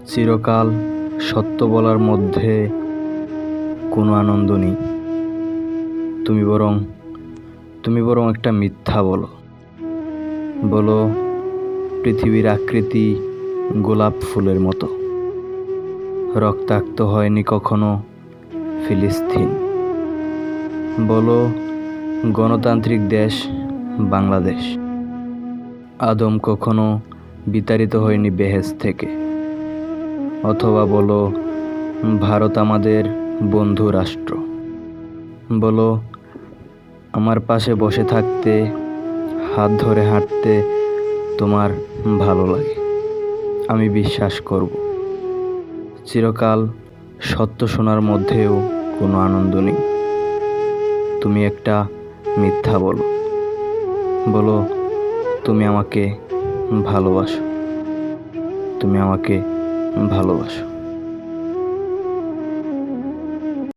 চিরকাল সত্য বলার মধ্যে কোনো আনন্দ নেই। তুমি বরং একটা মিথ্যা বলো। বলো পৃথিবীর আকৃতি গোলাপ ফুলের মতো, রক্তাক্ত হয়নি কখনো ফিলিস্তিন। বলো গণতান্ত্রিক দেশ বাংলাদেশ আদম কখনো বিতাড়িত হয়নি বেহেশত থেকে। অথবা বলো ভারত আমাদের বন্ধু রাষ্ট্র। বলো আমার পাশে বসে থাকতে, হাত ধরে হাঁটতে তোমার ভালো লাগে। আমি বিশ্বাস করব। চিরকাল সত্য শোনার মধ্যেও কোনো আনন্দ নেই। তুমি একটা মিথ্যা বলো। বলো তুমি আমাকে ভালোবাসো।